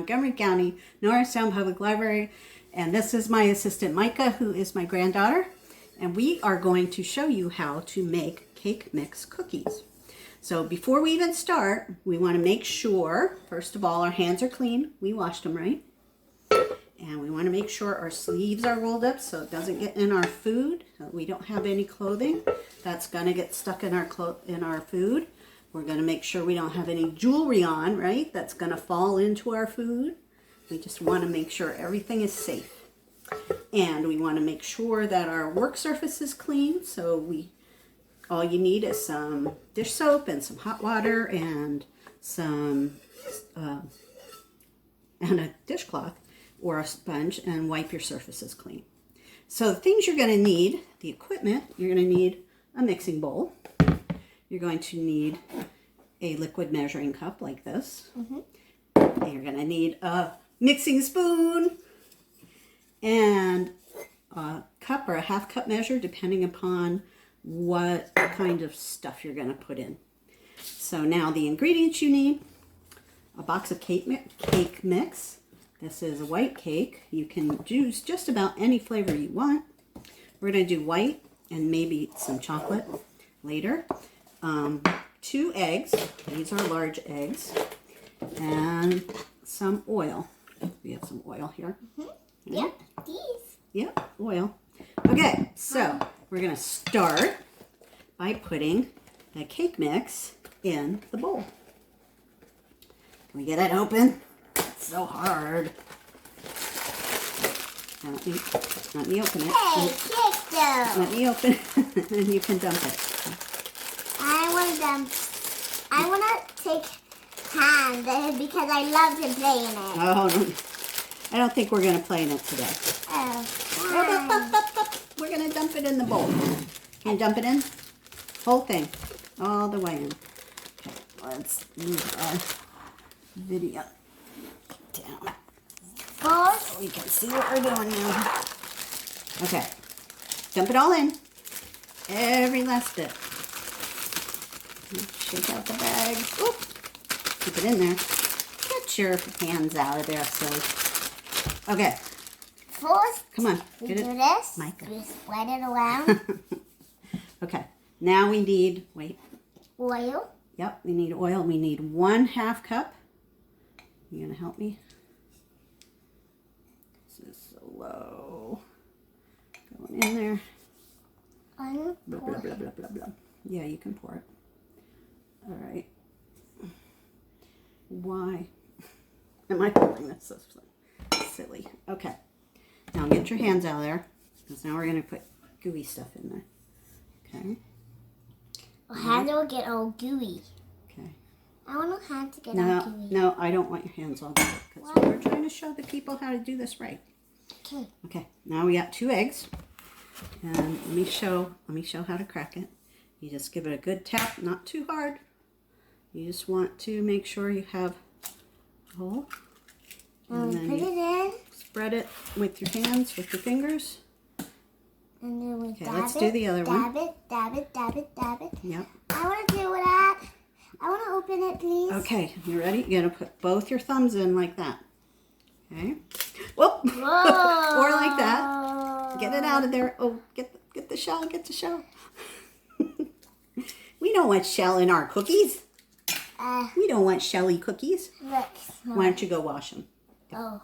Montgomery County, Norristown Public Library. And this is my assistant, Myka, who is my granddaughter. And we are going to show you how to make cake mix cookies. So before we even start, we want to make sure, first of all, our hands are clean. We washed them, right? And we want to make sure our sleeves are rolled up so it doesn't get in our food. We don't have any clothing that's going to get stuck in our food. We're going to make sure we don't have any jewelry on, right? That's going to fall into our food. We just want to make sure everything is safe. And we want to make sure that our work surface is clean. So all you need is some dish soap and some hot water and some and a dishcloth or a sponge, and wipe your surfaces clean. So the things you're going to need, the equipment, you're going to need a mixing bowl. You're going to need a liquid measuring cup like this. And you're going to need a mixing spoon and a cup or a half cup measure depending upon what kind of stuff you're going to put in. So now the ingredients you need: a box of cake mix. This is a white cake. You can use just about any flavor you want. We're going to do white and maybe some chocolate later. 2 eggs. These are large eggs. And some oil. We have some oil here. Yep, these. Yep, oil. Okay, so we're going to start by putting the cake mix in the bowl. Can we get it open? It's so hard. Now let me open it. Hey, cake dough. Let me open it, and you can dump it. I want to take hand because I love to play in it. Oh, no. I don't think we're going to play in it today. We're going to dump it in the bowl. Can you dump it in? Whole thing. All the way in. Okay, let's move our video down. First, So we can see what we're doing now. Okay. Dump it all in. Every last bit. Shake out the bag. Oop. Keep it in there. Get your hands out of there, silly. Okay. first, Come on. we Get do it. this. Myka. We spread it around. Okay. Now we need, wait. Oil. Yep, we need oil. We need 1/2 cup. You gonna help me? This is so low. Going in there. Blah, blah, blah, blah, blah, blah. Yeah, you can pour it. All right. Why am I pouring this? This is silly. Okay. Now get your hands out of there, because now we're gonna put gooey stuff in there. Okay. Our hands will get all gooey. Okay. I want our hands to get all gooey. No, I don't want your hands all gooey, because we're trying to show the people how to do this right. Okay. Okay. Now we got 2 eggs, and let me show how to crack it. You just give it a good tap, not too hard. You just want to make sure you have a hole. And then put it in. Spread it with your hands, with your fingers. And then we Okay, dab let's it. do the other one. Dab it, dab it, dab it, dab it. Yep. I want to do that. I want to open it, please. Okay, you ready? You're going to put both your thumbs in like that. Okay. Whoop! Whoa. Or like that. Get it out of there. Oh, get the shell, get the shell. We don't want shell in our cookies. We don't want shelly cookies. Look. Why don't you go wash them? Oh.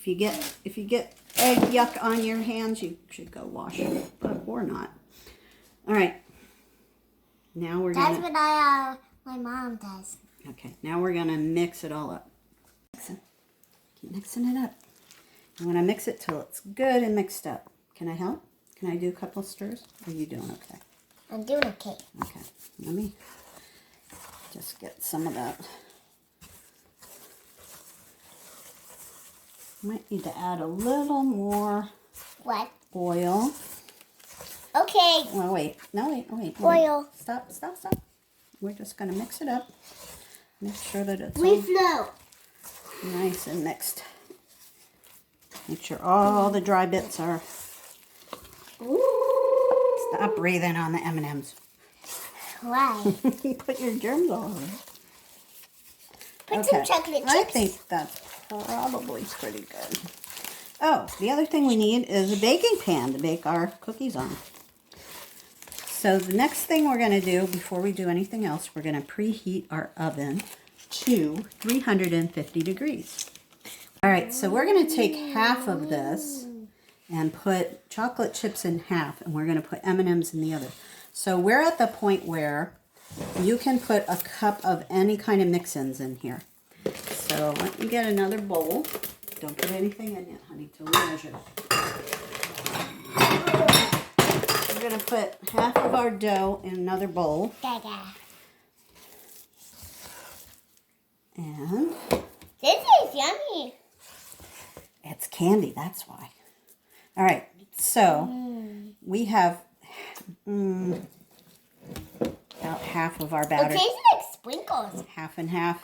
If you get egg yuck on your hands, you should go wash them, or not. All right. Now we're That's gonna. what my mom does. Okay. Now we're gonna mix it all up. Keep mixing it up. You want to mix it till it's good and mixed up. Can I help? Can I do a couple stirs? Or are you doing okay? I'm doing okay. Okay. Let me just get some of that. Might need to add a little more What? oil. Okay. Oh, wait. No, wait. Oil. Stop. We're just going to mix it up. Make sure that it's We all flow. nice and mixed. Make sure all the dry bits are... Stop breathing on the M&Ms. Why? You put your germs all over it. Put some chocolate chips. I think that's probably pretty good. Oh, the other thing we need is a baking pan to bake our cookies on. So the next thing we're going to do before we do anything else, we're going to preheat our oven to 350 degrees. All right, so we're going to take half of this and put chocolate chips in half, and we're going to put M&Ms in the other. So we're at the point where you can put a cup of any kind of mix-ins in here. So let me get another bowl. Don't put anything in yet, honey, till we measure. We're going to put half of our dough in another bowl. And this is yummy. It's candy, that's why. All right, so we have about half of our batter. It tastes like sprinkles. Half and half.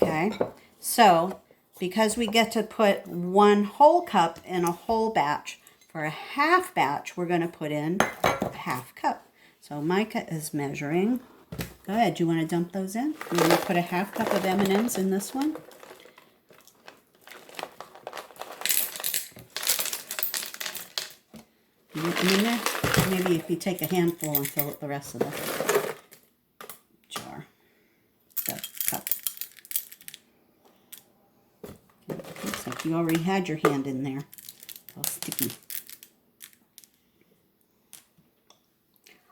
Okay, so because we get to put 1 whole cup in a whole batch, for a half batch, we're going to put in a half cup. So Myka is measuring. Go ahead, do you want to dump those in? You want to put a half cup of M&Ms in this one? You want them in there? Maybe if you take a handful and fill up the rest of the jar. The cup. Looks like you already had your hand in there. All sticky.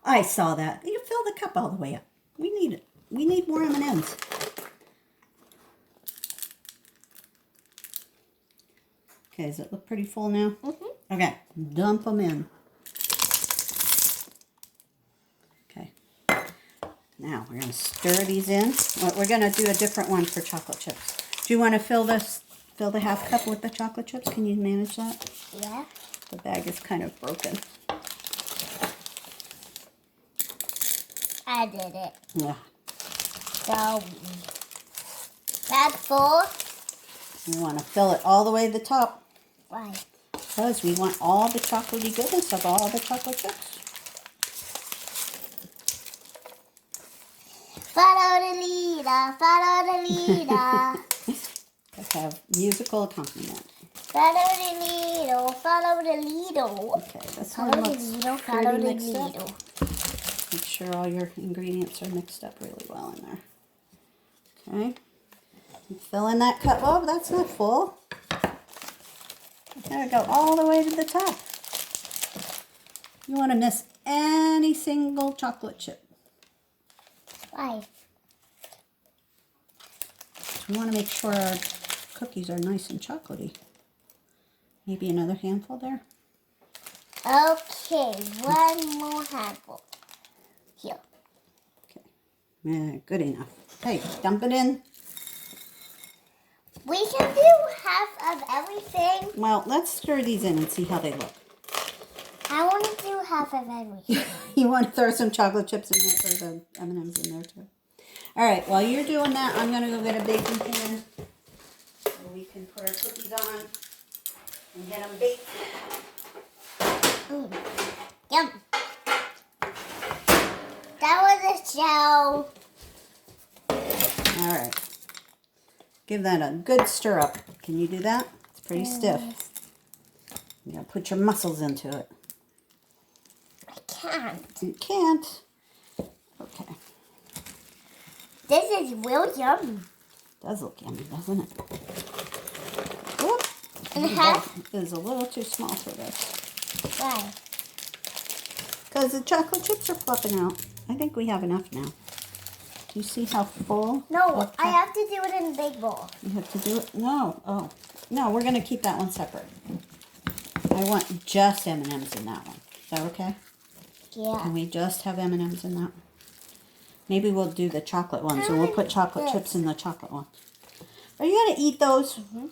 I saw that. You fill the cup all the way up. We need it. We need more M&Ms. Okay, does it look pretty full now? Mm-hmm. Okay, dump them in. Okay. Now we're going to stir these in. We're going to do a different one for chocolate chips. Do you want to fill the half cup with the chocolate chips? Can you manage that? Yeah. The bag is kind of broken. I did it. Yeah. So that's full. We want to fill it all the way to the top. Why? Because we want all the chocolatey goodness of all the chocolate chips. Follow the leader, follow the leader. Let's have musical accompaniment. Follow the leader, follow the leader. Okay, this one Follow the looks leader, follow pretty the mixed up. leader. Make sure all your ingredients are mixed up really well in there. Okay. Fill in that cup. Oh, that's not full. Gotta go all the way to the top. You want to miss any single chocolate chip. Why? We want to make sure our cookies are nice and chocolatey. Maybe another handful there. Okay, one more handful. Here. Okay. Yeah, good enough. Okay, dump it in. We can do half of everything. Well, let's stir these in and see how they look. I want to do half of everything. You want to throw some chocolate chips in there, or the M&Ms in there too. All right, while you're doing that, I'm going to go get a baking pan so we can put our cookies on and get them baked. Ooh. Yum. That was a show. All right. Give that a good stir up. Can you do that? It's pretty stiff. You got to put your muscles into it. I can't. You can't. Okay. This is real yummy. Does look yummy, doesn't it? Whoop. And half is a little too small for this. Why? Because the chocolate chips are flopping out. I think we have enough now. Do you see how full? No, I have to do it in a big bowl. You have to do it? No. Oh. No, we're going to keep that one separate. I want just M&Ms in that one. Is that okay? Yeah. Can we just have M&Ms in that one? Maybe we'll do the chocolate ones, and we'll put chocolate chips in the chocolate one. Are you going to eat those? Mm-hmm.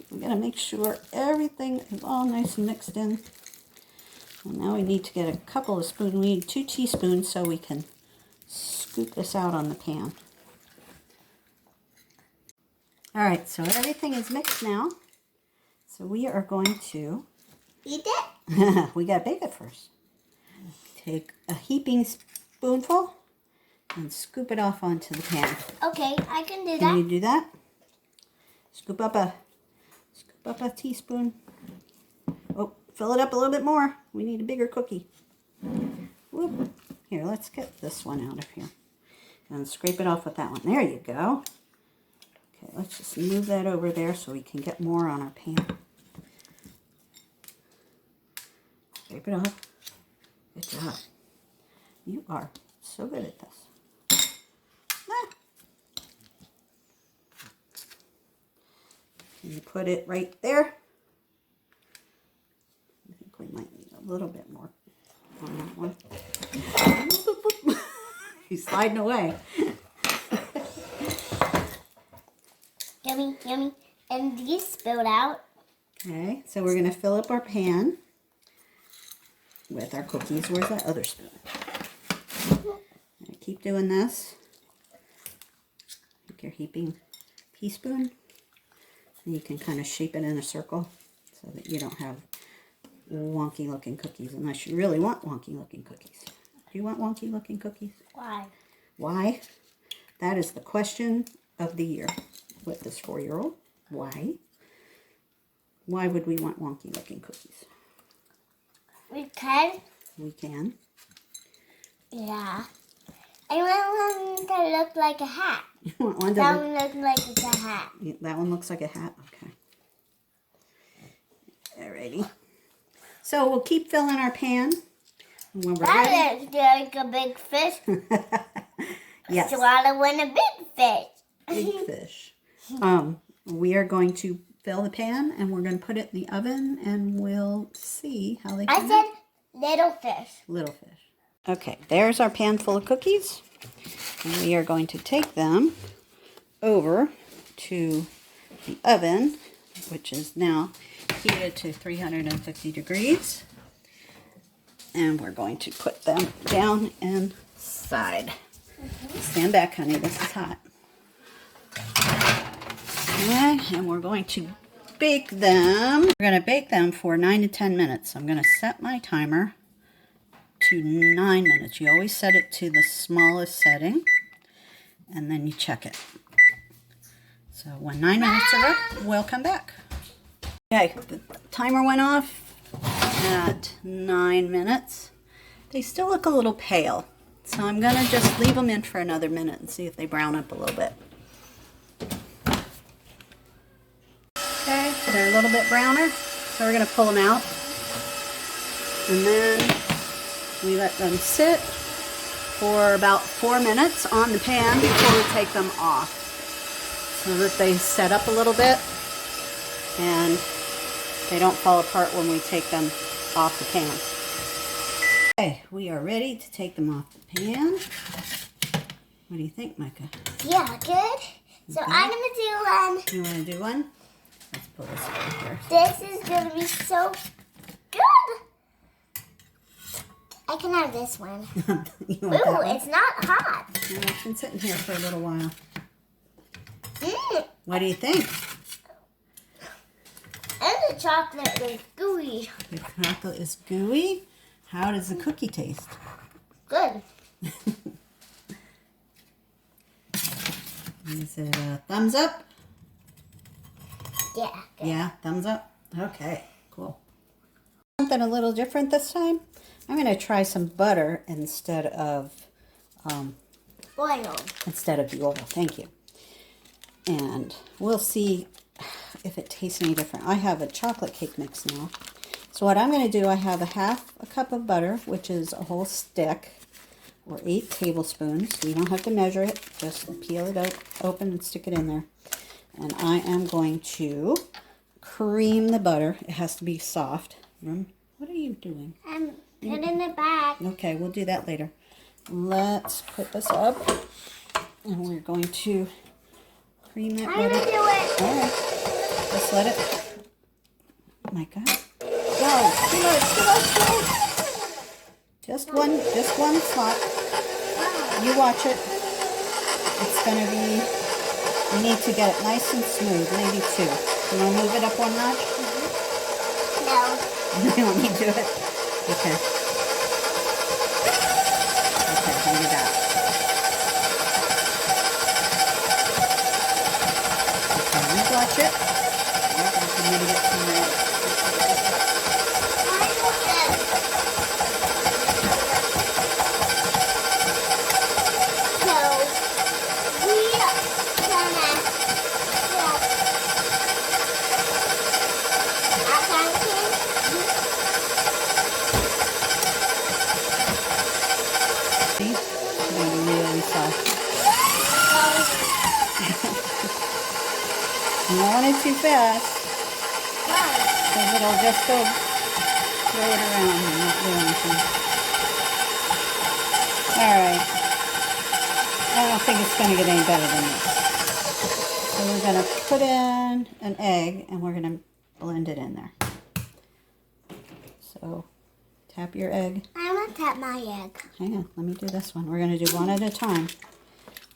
We got to make sure everything is all nice and mixed in. And now we need to get a couple of spoons. We need 2 teaspoons so we can scoop this out on the pan. All right, so everything is mixed now. So we are going to... Eat it? we got to bake it first. Take a heaping spoonful and scoop it off onto the pan. Okay, I can do Can you that. do that? Scoop up a teaspoon. Oh, fill it up a little bit more. We need a bigger cookie. Whoop. Here, let's get this one out of here. And scrape it off with that one. There you go. Okay, let's just move that over there so we can get more on our pan. Scrape it off. Good job. You are so good at this. Ah. Can you put it right there? I think we might need a little bit more on that one. He's sliding away. Yummy, yummy. And these spilled out. Okay, so we're going to fill up our pan with our cookies. Where's that other spoon? Keep doing this. Take your heaping teaspoon. And you can kind of shape it in a circle so that you don't have wonky looking cookies unless you really want wonky looking cookies. Do you want wonky looking cookies? Why? Why? That is the question of the year with this 4-year-old. Why? Why would we want wonky looking cookies? Because? We can. Yeah. I want one that look like a hat. You want one That that one looks like it's a hat. that one looks like a hat? Okay. Alrighty. So we'll keep filling our pan. And when we're ready, That looks like a big fish. yes, Swallowing a big fish. big fish. We are going to fill the pan and we're going to put it in the oven and we'll see how they I come said out. little fish. Little fish. Okay, there's our pan full of cookies. And we are going to take them over to the oven, which is now heated to 350 degrees. And we're going to put them down inside. Stand back, honey. This is hot. Okay, and we're going to bake them. We're going to bake them for 9 to 10 minutes. I'm going to set my timer to 9 minutes. You always set it to the smallest setting, and then you check it. So when 9 minutes are up, we'll come back. Okay, the timer went off at 9 minutes. They still look a little pale, so I'm going to just leave them in for another minute and see if they brown up a little bit. Okay, they're a little bit browner, so we're going to pull them out. And then we let them sit for about 4 minutes on the pan before we take them off, so that they set up a little bit and they don't fall apart when we take them off the pan. Okay, we are ready to take them off the pan. What do you think, Myka? Yeah, good. So Okay. I'm going to do one. You want to do one? Let's pull this over here. This is going to be so good. I can have this one. You Ooh, want that one? it's not hot. Yeah, it's been sitting here for a little while. Mm. What do you think? And the chocolate is gooey. The chocolate is gooey. How does the cookie taste? Good. Is it a thumbs up? Yeah. Good. Yeah, thumbs up. Okay, cool. Something a little different this time. I'm going to try some butter instead of Oil. the oil. Thank you. And we'll see if it tastes any different. I have a chocolate cake mix now. So what I'm going to do, I have a cup of butter, which is a whole stick, or 8 tablespoons. You don't have to measure it. Just peel it open and stick it in there. And I am going to cream the butter. It has to be soft. What are you doing? I'm putting it back. Okay, we'll do that later. Let's put this up. And we're going to cream that I'm butter. going to do it. All right. Just let it. Oh my God. Go. Too much. Just one spot. You watch it. It's going to be, we need to get it nice and smooth. Maybe 2. You want to move it up 1 notch? No. You want me to do it? Okay. Okay, maybe that. it too fast. Why? Because it'll just go throw it around and not do anything. Alright. I don't think it's going to get any better than this. So we're going to put in an egg and we're going to blend it in there. So tap your egg. I want to tap my egg. Hang on, let me do this one. We're going to do one at a time.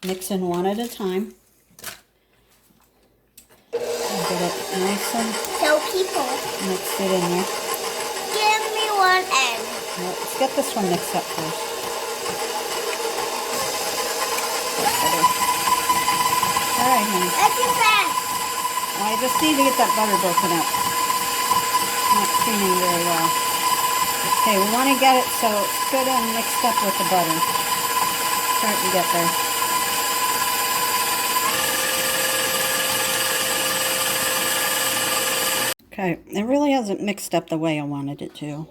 Mix in one at a time. And get it nice and So people, mixed it in there. give me one egg. Well, let's get this one mixed up first. Alright, honey. That's too fast. I just need to get that butter broken up. Not creaming very well. Okay, we want to get it so it's good and mixed up with the butter. Starting to get there. Okay, it really hasn't mixed up the way I wanted it to.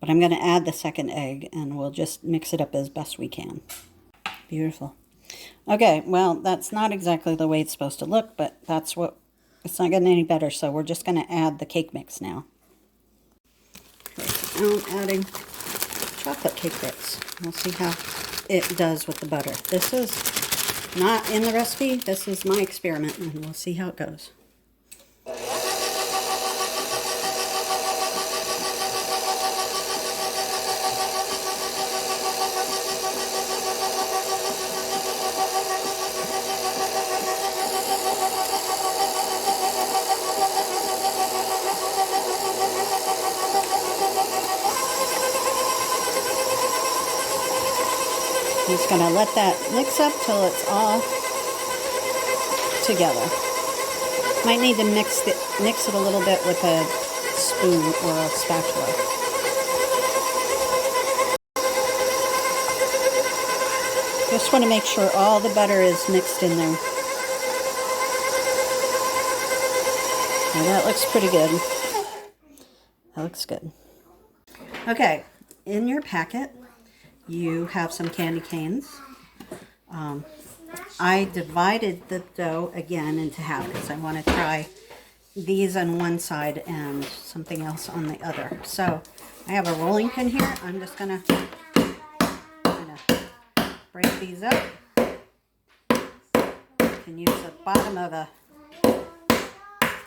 But I'm going to add the second egg and we'll just mix it up as best we can. Beautiful. Okay, well, that's not exactly the way it's supposed to look, but that's what, it's not getting any better, so we're just going to add the cake mix now. Okay, so now I'm adding chocolate cake bits. We'll see how it does with the butter. This is not in the recipe, this is my experiment, and we'll see how it goes. I'm just going to let that mix up till it's all together. Might need to mix it a little bit with a spoon or a spatula. Just want to make sure all the butter is mixed in there. And that looks pretty good. That looks good. Okay, in your packet, you have some candy canes. I divided the dough again into half because I want to try these on one side and something else on the other. So I have a rolling pin here. I'm just gonna break these up. You can use the bottom of a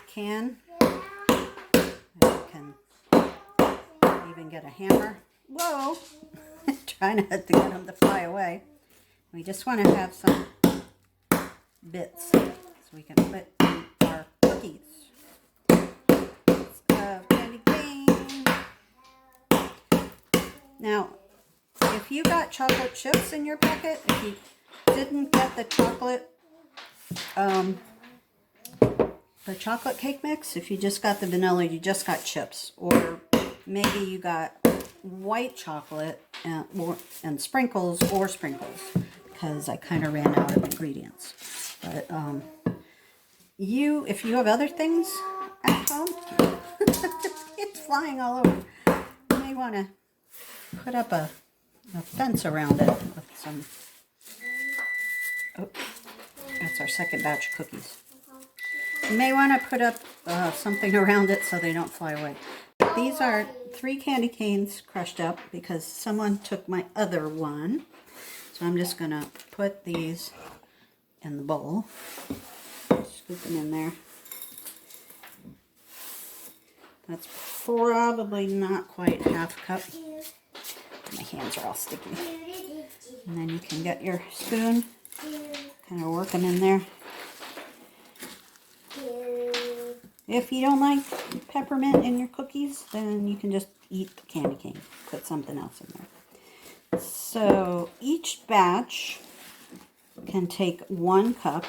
can. You can even get a hammer. Whoa! Try not to get them to fly away. We just want to have some bits so we can put in our cookies. Candy cane. Now, if you got chocolate chips in your packet, if you didn't get the chocolate cake mix, if you just got the vanilla, you just got chips, or maybe you got white chocolate and sprinkles, because I kind of ran out of ingredients. But if you have other things at home, it's flying all over. You may want to put up a fence around it with some. Oh, that's our second batch of cookies. You may want to put up something around it so they don't fly away. These are 3 candy canes crushed up because someone took my other one. So I'm just going to put these in the bowl. Scoop them in there. That's probably not quite half a cup. My hands are all sticky. And then you can get your spoon, kind of work them in there. If you don't like peppermint in your cookies, then you can just eat the candy cane. Put something else in there. So each batch can take 1 cup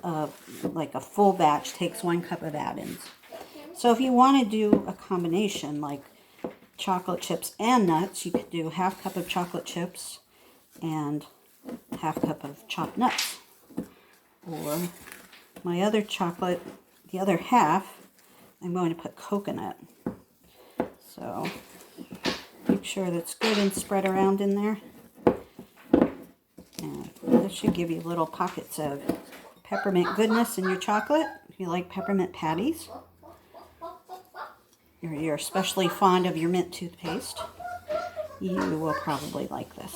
of, like a full batch takes 1 cup of add-ins. So if you want to do a combination like chocolate chips and nuts, you could do 1/2 cup of chocolate chips and 1/2 cup of chopped nuts. Or my other chocolate, the other half, I'm going to put coconut. So make sure that's good and spread around in there. And this should give you little pockets of peppermint goodness in your chocolate. If you like peppermint patties, or you're especially fond of your mint toothpaste, you will probably like this.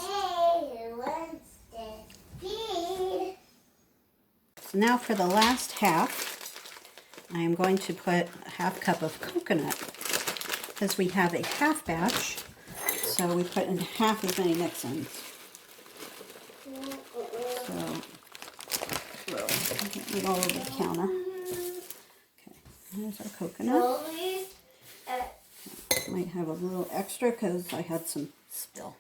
So now for the last half, I am going to put a half cup of coconut, because we have a half batch, so we put in half as many mix-ins. So, get it all over the counter. Okay, there's our coconut. Might have a little extra because I had some spill.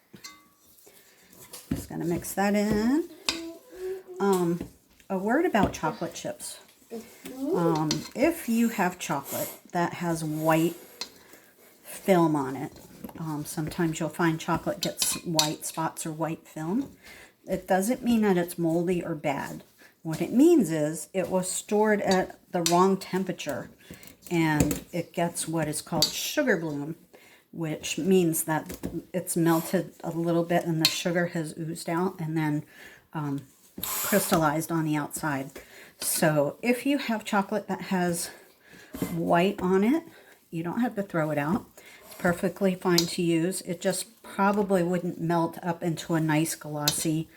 Just gonna mix that in. A word about chocolate chips. If you have chocolate that has white film on it, sometimes you'll find chocolate gets white spots or white film. It doesn't mean that it's moldy or bad. What it means is it was stored at the wrong temperature and it gets what is called sugar bloom, which means that it's melted a little bit and the sugar has oozed out and then crystallized on the outside. So if you have chocolate that has white on it, you don't have to throw it out. It's perfectly fine to use. It just probably wouldn't melt up into a nice glossy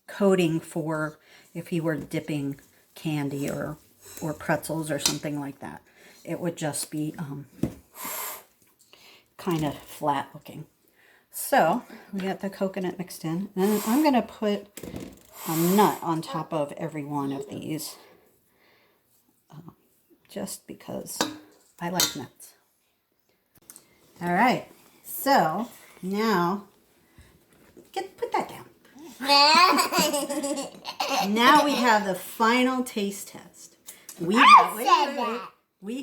coating for if you were dipping candy or pretzels or something like that. It would just be kind of flat looking. So we got the coconut mixed in, and I'm going to put a nut on top of every one of these, just because I like nuts. All right, so now put that down. Now we have the final taste test. We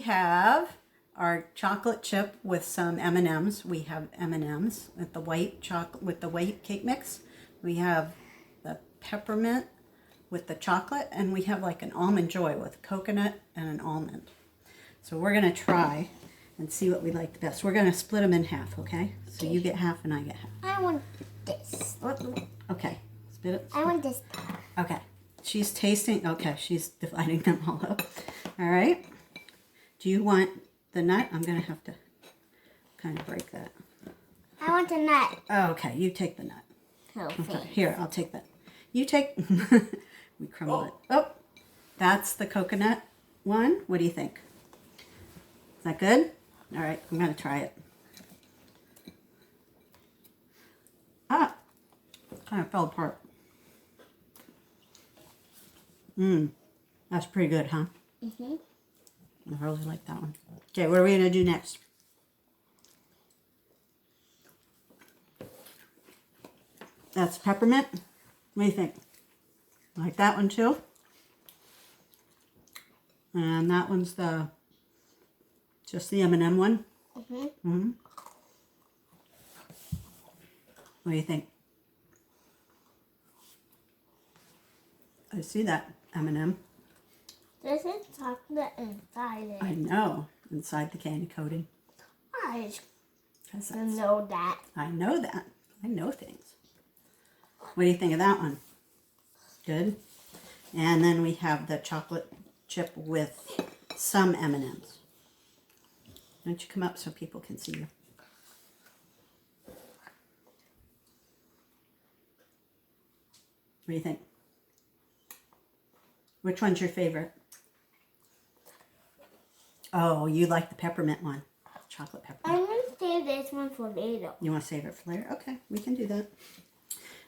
have our chocolate chip with some M&Ms. We have M&Ms with the white chocolate with the white cake mix. We have the peppermint with the chocolate, and we have like an almond joy with coconut and an almond. So we're gonna try and see what we like the best. We're gonna split them in half, okay? So you get half and I get half. I want this. Okay, split it. I want this. Okay, she's tasting. Okay, she's dividing them all up. All right. Do you want the nut? I'm gonna have to kind of break that. I want the nut. Oh, okay, you take the nut. Okay. Here, I'll take that. You take. We crumble it. Oh, that's the coconut one. What do you think? Is that good? All right, I'm gonna try it. Ah, kind of fell apart. That's pretty good, huh? Mhm. I really like that one. Okay, what are we gonna do next? That's peppermint. What do you think? Like that one too? And that one's just the M&M one. What do you think? I see that M&M. There's a chocolate inside it. I know, inside the candy coating. I know that. I know that. I know things. What do you think of that one? Good. And then we have the chocolate chip with some M&Ms. Why don't you come up so people can see you? What do you think? Which one's your favorite? Oh, you like the peppermint one. Chocolate peppermint. I'm going to save this one for later. You want to save it for later? Okay, we can do that.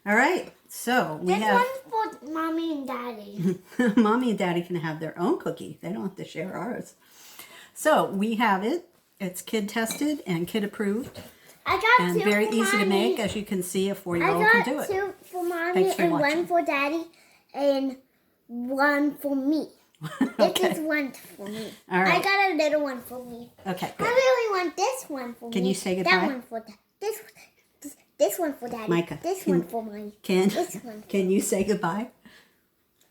All right, so we this have... one's for Mommy and Daddy. Mommy and Daddy can have their own cookie. They don't have to share ours. So we have it. It's kid tested and kid approved. I got and two very for easy to Mommy. make. As you can see, a 4-year-old can do it. I got two for Mommy Thanks for and watching. one for Daddy and one for me. Okay. This is one for me. All right. I got a little one for me. Okay, I good. really want this one for me. Can you say goodbye? That one for this one for Daddy. Myka, This one for Mommy. Can you say goodbye?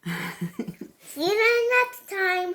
See you next time.